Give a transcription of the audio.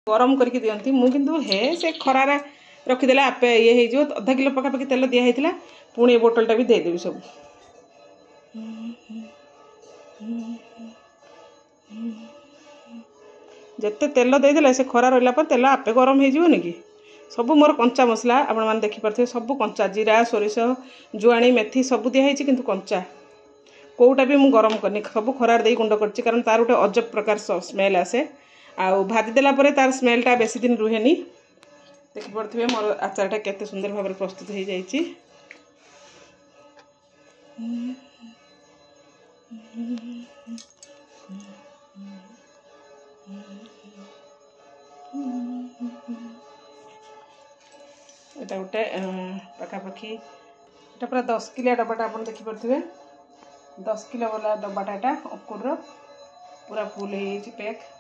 गरम करके दियंती मु किंतु हे से खरारे रखीदेला आपे ये हो आधा किलो पकापकी तेल दिखाई पुणी बोतलटा भी देदेवी सब जिते तेल देदेले से खरा रहा पर तेल आपे गरम हो कि सब मोर कंचा मसला आपण मैंने देखिपे सब कंचा जीरा सोरिष जुआणी मेथी सब दिखाई किंतु कंचा कौटा भी मुझे गरम करनी सब खरार दे गुंड कर कारण तार गोटे अजब प्रकार स्मेल आसे आउ भाजीदेला तार स्मेलटा बेसी दिन रुहेनी देखिपे मोर आचारटा केते सुंदर भाव प्रस्तुत हो जाइए। एटा गोटे पखापाखि एटा पूरा 10 किलो डब्बाटा आप देखिपे 10 किलो वाला डब्बाटा अकुर पूरा फुल हो पैक